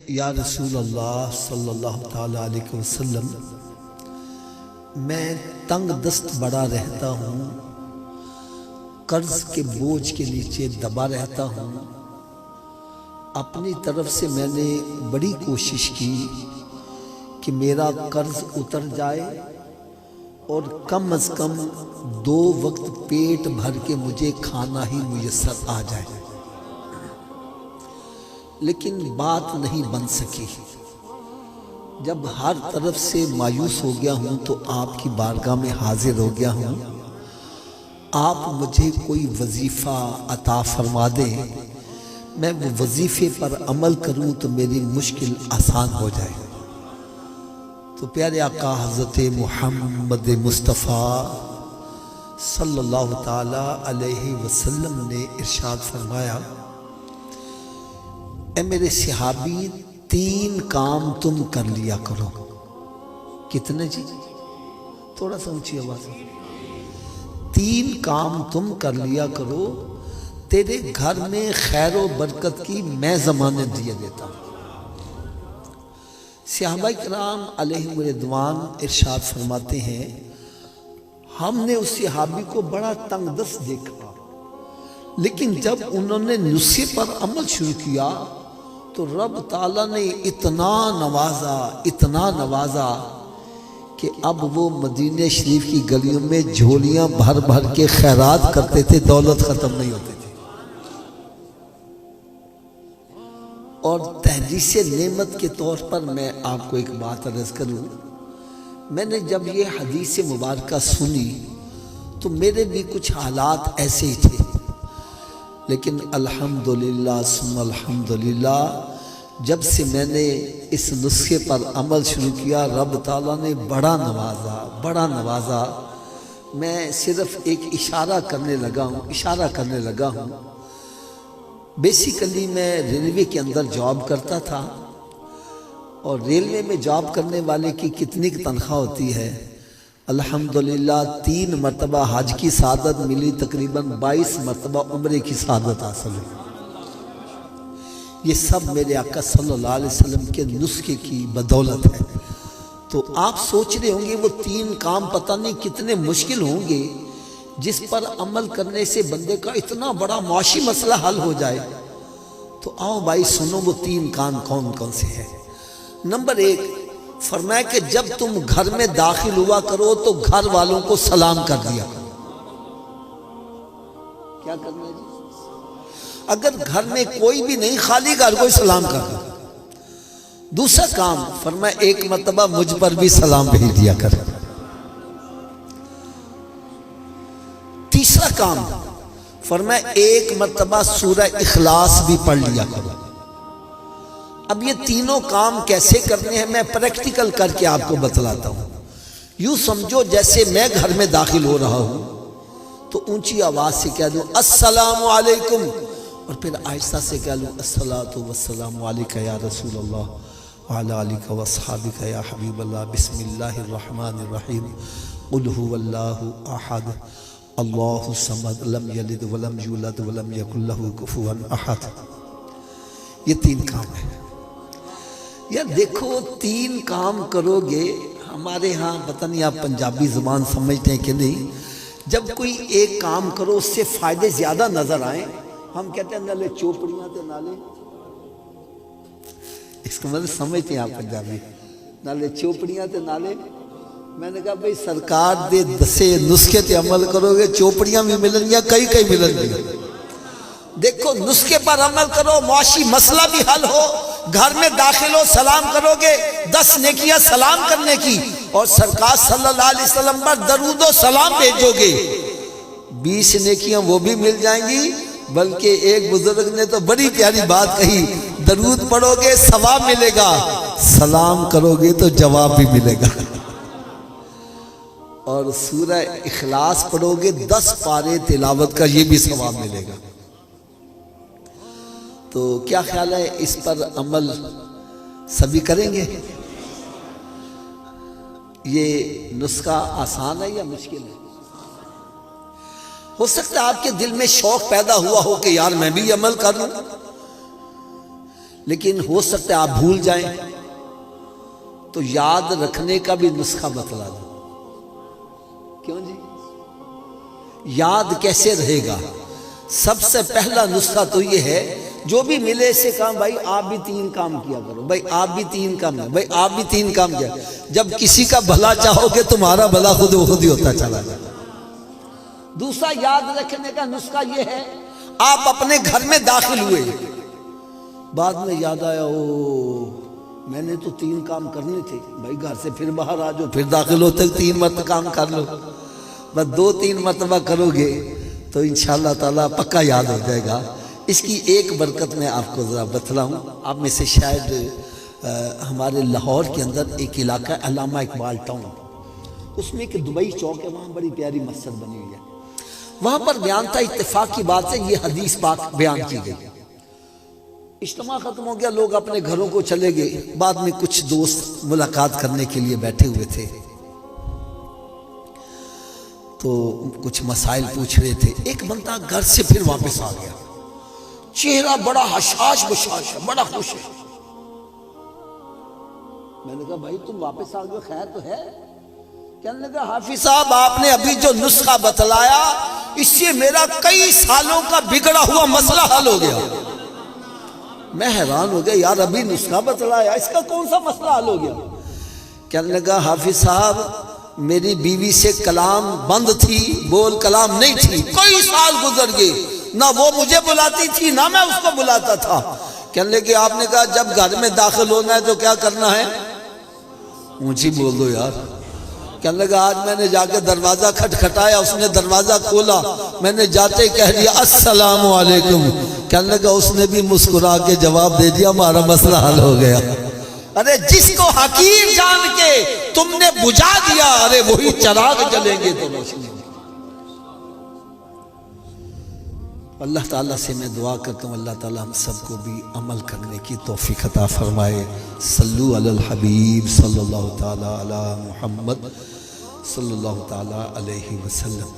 یا رسول اللہ صلی اللہ تعالیٰ علیہ وسلم، میں تنگ دست بڑا رہتا ہوں، قرض کے بوجھ کے نیچے دبا رہتا ہوں۔ اپنی طرف سے میں نے بڑی کوشش کی کہ میرا قرض اتر جائے اور کم از کم 2 وقت پیٹ بھر کے مجھے کھانا ہی میسر آ جائے، لیکن بات نہیں بن سکی۔ جب ہر طرف سے مایوس ہو گیا ہوں تو آپ کی بارگاہ میں حاضر ہو گیا ہوں۔ آپ مجھے کوئی وظیفہ عطا فرما دیں، میں وہ وظیفے پر عمل کروں تو میری مشکل آسان ہو جائے۔ تو پیارے آقا حضرت محمد مصطفیٰ صلی اللہ تعالی علیہ وسلم نے ارشاد فرمایا، اے میرے صحابی، 3 کام تم کر لیا کرو۔ کتنے جی؟ تھوڑا سا اونچی آواز ہے۔ 3 کام تم کر لیا کرو، تیرے گھر میں خیر و برکت کی میں ضمانت دیے دیتا ہوں۔ صحابہ کرام علیہم رضوان ارشاد فرماتے ہیں، ہم نے اس صحابی کو بڑا تنگ دست دیکھا، لیکن جب انہوں نے نسخے پر عمل شروع کیا تو رب تعالیٰ نے اتنا نوازا کہ اب وہ مدینہ شریف کی گلیوں میں جھولیاں بھر بھر کے خیرات کرتے تھے، دولت ختم نہیں ہوتی تھی۔ اور تحدیث نعمت کے طور پر میں آپ کو ایک بات عرض کروں، میں نے جب یہ حدیث مبارکہ سنی تو میرے بھی کچھ حالات ایسے ہی تھے، لیکن الحمدللہ ثم الحمدللہ جب سے میں نے اس نسخے پر عمل شروع کیا، رب تعالیٰ نے بڑا نوازا۔ میں صرف ایک اشارہ کرنے لگا ہوں۔ بیسیکلی میں ریلوے کے اندر جاب کرتا تھا، اور ریلوے میں جاب کرنے والے کی کتنی تنخواہ ہوتی ہے؟ الحمدللہ 3 مرتبہ حج کی سعادت ملی، تقریباً 22 مرتبہ عمرے کی سعادت حاصل ہوئی۔ یہ سب میرے آقا صلی اللہ علیہ وسلم کے نسخے کی بدولت ہے۔ تو آپ سوچ رہے ہوں گے وہ 3 کام پتہ نہیں کتنے مشکل ہوں گے جس پر عمل کرنے سے بندے کا اتنا بڑا معاشی مسئلہ حل ہو جائے۔ تو آؤ بھائی سنو وہ 3 کام کون کون سے ہیں۔ نمبر 1، فرمایا کہ جب تم گھر میں داخل ہوا کرو تو گھر والوں کو سلام کر دیا کرو۔ کیا کرنا ہے جی؟ اگر گھر میں کوئی بھی نہیں، خالی گھر کو سلام کر دو۔ دوسرا کام فرمایا 1 مرتبہ مجھ پر بھی سلام بھیج دیا کر۔ تیسرا کام فرمایا 1 مرتبہ سورہ اخلاص بھی پڑھ لیا کرو۔ اب یہ تینوں کام کیسے کرنے ہیں میں پریکٹیکل کر کے آپ کو بتلاتا ہوں۔ یوں سمجھو جیسے میں گھر میں داخل ہو رہا ہوں تو اونچی آواز سے کہہ دوں السلام علیکم، اور پھر آہستہ سے کہہ لوں الصلاۃ والسلام علیک یا رسول اللہ وعلی آلک واصحابک یا حبیب اللہ، بسم اللہ الرحمن الرحیم، قل هو اللہ احد اللہ الصمد لم یلد ولم یولد ولم یکن لہ کفوا احد۔ یہ 3 کام ہیں۔ یار دیکھو 3 کام کرو گے، ہمارے ہاں پتہ نہیں آپ پنجابی زبان سمجھتے ہیں کہ نہیں، جب کوئی ایک کام کرو اس سے فائدے زیادہ نظر آئیں، ہم کہتے ہیں نالے چوپڑیاں تے نالے، اس کا مطلب سمجھتے ہیں آپ پنجابی، نالے چوپڑیاں تے نالے۔ میں نے کہا بھئی سرکار دے دسے نسخے تے عمل کرو گے، چوپڑیاں بھی ملن گیا، کئی ملن گیا۔ دیکھو نسخے پر عمل کرو، معاشی مسئلہ بھی حل ہو، گھر میں داخل ہو سلام کرو گے، 10 نیکیاں سلام کرنے کی، اور سرکار صلی اللہ علیہ وسلم پر درود و سلام بھیجو گے، 20 نیکیاں وہ بھی مل جائیں گی۔ بلکہ ایک بزرگ نے تو بڑی پیاری بات کہی، درود پڑھو گے ثواب ملے گا، سلام کرو گے تو جواب بھی ملے گا، اور سورہ اخلاص پڑھو گے 10 پارے تلاوت کا یہ بھی ثواب ملے گا۔ تو کیا خیال ہے اس پر عمل سبھی کریں گے؟ یہ نسخہ آسان ہے یا مشکل ہے؟ ہو سکتا ہے آپ کے دل میں شوق پیدا ہوا ہو کہ یار میں بھی عمل کر لوں، لیکن ہو سکتا ہے آپ بھول جائیں، تو یاد رکھنے کا بھی نسخہ بتلا دو۔ کیوں جی؟ یاد کیسے رہے گا؟ سب سے پہلا نسخہ تو یہ ہے، جو بھی ملے سے کہا بھائی آپ بھی 3 کام کیا کرو، بھائی آپ بھی 3 کام، بھائی آپ بھی 3 کام کیا۔ جب کسی کا بھلا چاہو گے تمہارا بھلا خود ہی ہوتا چلا جائے۔ دوسرا یاد رکھنے کا نسخہ یہ ہے، آپ اپنے گھر میں داخل ہوئے، بعد میں یاد آیا میں نے تو 3 کام کرنے تھے، بھائی گھر سے پھر باہر آ جاؤ، پھر داخل ہوتے 3 مرتبہ کام کر لو۔ بس 2-3 مرتبہ کرو گے تو انشاءاللہ تعالیٰ پکا یاد ہو جائے گا۔ اس کی ایک برکت میں آپ کو ذرا بتلاؤں۔ آپ میں سے شاید ہمارے لاہور کے اندر ایک علاقہ ہے علامہ اقبال ٹاؤن، اس میں ایک دبئی چوک ہے، وہاں بڑی پیاری مسجد بنی ہوئی ہے۔ وہاں پر بیان تھا، اتفاق کی بات ہے، یہ حدیث پاک بیان کی گئی۔ اجتماع ختم ہو گیا، لوگ اپنے گھروں کو چلے گئے۔ بعد میں کچھ دوست ملاقات کرنے کے لیے بیٹھے ہوئے تھے، تو کچھ مسائل پوچھ رہے تھے۔ ایک بندہ گھر سے پھر واپس آ گیا، چہرہ بڑا حشاش بشاش ہے، بڑا خوش ہے۔ میں نے کہا بھائی تم واپس آ گئے، خیر تو ہے؟ کہنے لگا حافظ صاحب آپ نے ابھی جو نسخہ بتلایا، اس سے میرا کئی سالوں کا بگڑا ہوا مسئلہ حل ہو گیا۔ میں حیران ہو گیا، یار ابھی نسخہ بتلایا، اس کا کون سا مسئلہ حل ہو گیا؟ کہنے لگا حافظ صاحب میری بیوی سے کلام بند تھی، بول کلام نہیں تھی، کئی سال گزر گئے، نہ وہ مجھے بلاتی تھی نہ میں اس کو بلاتا تھا۔ کہنے لگے آپ نے کہا جب گھر میں داخل ہونا ہے تو کیا کرنا ہے؟ اونچی بول دو یار۔ کہنے لگا آج میں نے جا کے دروازہ کھٹکھٹایا، اس نے دروازہ کھولا، میں نے جاتے ہی کہہ دیا السلام علیکم۔ کہنے لگا اس نے بھی مسکرا کے جواب دے دیا ہمارا مسئلہ حل ہو گیا۔ ارے جس کو حقیر جان کے تم نے بجھا دیا، ارے وہی چراغ جلیں گے تو روشنی۔ اللہ تعالیٰ سے میں دعا کرتا ہوں اللہ تعالیٰ ہم سب کو بھی عمل کرنے کی توفیق عطا فرمائے۔ صلو علی الحبیب صلی اللہ تعالیٰ علی محمد صلی اللہ تعالیٰ علیہ وسلم۔